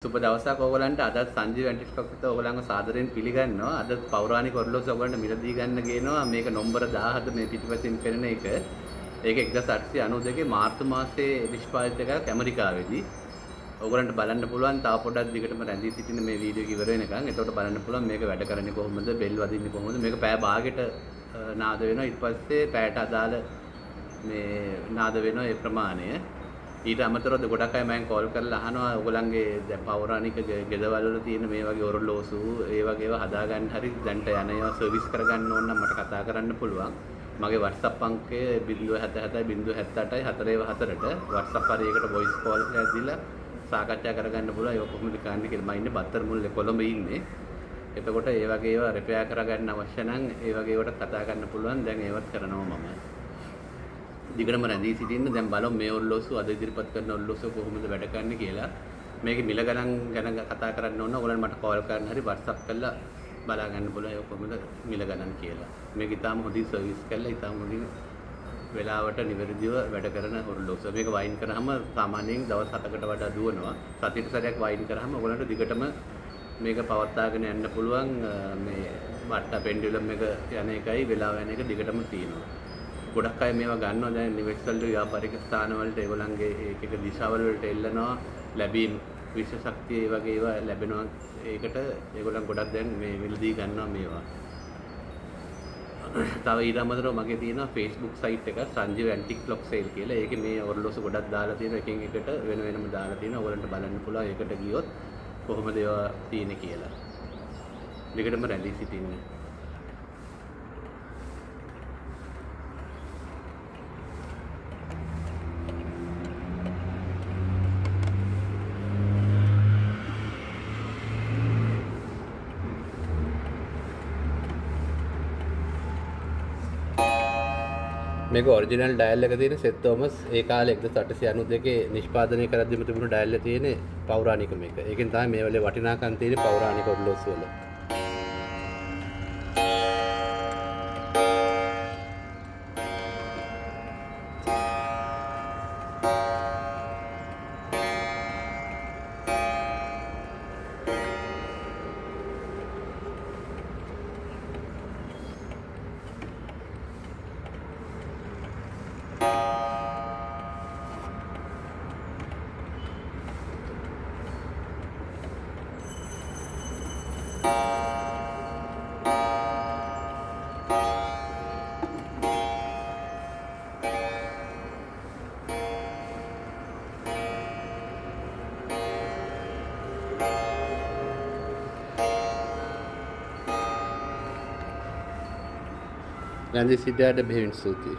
සුබ දවසක් ඕගලන්ට. අද සංජීව ඇන්ටිස්ටොක්ට ඕගලන්ව සාදරයෙන් පිළිගන්නවා. අද පෞරාණික ඔරලෝසුව ඕගලන්ට මිලදී ගන්න ගේනවා. මේක නම්බර 1000 මේ පිටිපසින් පෙනෙන එක. ඒක 1892 මාර්තු මාසයේ නිෂ්පාදිත එකක් ඇමරිකාවේදී. ඕගලන්ට බලන්න පුළුවන් තව පොඩක් දිගටම රැඳී සිටින මේ වීඩියෝ එක ඉවර වෙනකන්. එතකොට බලන්න පුළුවන් මේක වැඩ කරන්නේ කොහොමද, බෙල් වදින්නේ කොහොමද. මේක පැය භාගයට නාද වෙනවා. ඊට පස්සේ පැයට අදාළ මේ නාද වෙනවා ඒ ප්‍රමාණය. ඊට අමතරව ගොඩක් අය මම කෝල් කරලා අහනවා ඔයගොල්ලන්ගේ දැන් පෞරාණික ගෙදවල් වල තියෙන මේ වගේ ඔරලෝසු ඒ වගේ ඒවා හදාගන්න හරි දැන්ට යන ඒවා සර්විස් කරගන්න ඕන නම් මට කතා කරන්න පුළුවන්. මගේ WhatsApp අංකය 077 078 414ට WhatsApp හරියකට voice call එකක් දීලා සාකච්ඡා කරගන්න පුළුවන්. ඒක කොහොමද කරන්නේ කියලා. මම ඉන්නේ බත්තර මුල්ලේ කොළඹ ඉන්නේ. එතකොට ඒ වගේ ඒවා රිපෙයාර් කරගන්න අවශ්‍ය නම් ඒ වගේ ඒවට කතා කරන්න පුළුවන්. දැන් ඒවත් කරනවා මම. දිගටම රැඳී සිටින්න. දැන් බලමු මේ ඔරලෝසුව අද ඉදිරිපත් කරන ඔරලෝසුව කොහොමද වැඩ කරන්නේ කියලා. මේකේ මිල ගණන් ගැන කතා කරන්න ඕන. ඔයගොල්ලන් මට කෝල් කරන්න හරි WhatsApp කරලා බලා ගන්න පුළුවන් ඒක කොහොමද මිල ගණන් කියලා. මේක ඊටාම හොඳින් සර්විස් කරලා ඊටාම හොඳින් වෙලාවට නිවැරදිව වැඩ කරන ඔරලෝසුව. මේක වයින් කරාම සාමාන්‍යයෙන් දවස් 7කට වඩා දුවනවා. සතියට සැරයක් වයින් කරාම ඔයගොල්ලන්ට දිගටම මේක පවත්වාගෙන යන්න පුළුවන්. මේ වට්ට පෙන්ඩියුලම් එක යන එකයි වෙලාව යන එක දිගටම තියෙනවා. ගොඩක් අය මේවා ගන්නවා දැන් නිවෙස්වල ව්‍යාපාරික ස්ථානවලට ඒගොල්ලන්ගේ එක එක දිශාවල වලට එල්ලනවා ලැබීම් විශේෂ ශක්තිය ඒ වගේ ඒවා ලැබෙනවා. ඒකට ඒගොල්ලන් ගොඩක් දැන් මේ මිලදී ගන්නවා මේවා. තව ඊට අමතරව මගේ තියෙනවා Facebook site එක සංජීව ඇන්ටික් ක්ලොක් සේල් කියලා. ඒකේ මේ ඔරලෝසු ගොඩක් දාලා තියෙනවා. එකින් එකට වෙන වෙනම දාලා තියෙනවා. ඔයගොල්ලන්ට බලන්න පුළුවන් ඒකට ගියොත් කොහොමද ඒවා තියෙන්නේ කියලා. දෙකටම රැඳී සිටින්න. මේක ඔරිජිනල් ඩයල් එක තියෙන සෙත් තෝමස් ඒ කාලේ 1892 නිෂ්පාදනය කරද්දිම තිබුණු ඩයල් එක තියෙන පෞරාණික මේක. ඒකෙන් තමයි මේ වලේ වටිනාකම් තියෙන පෞරාණික ඔරලෝසු වල. රැඳී සිටියාට බෙහෙවින් ස්තුතියි.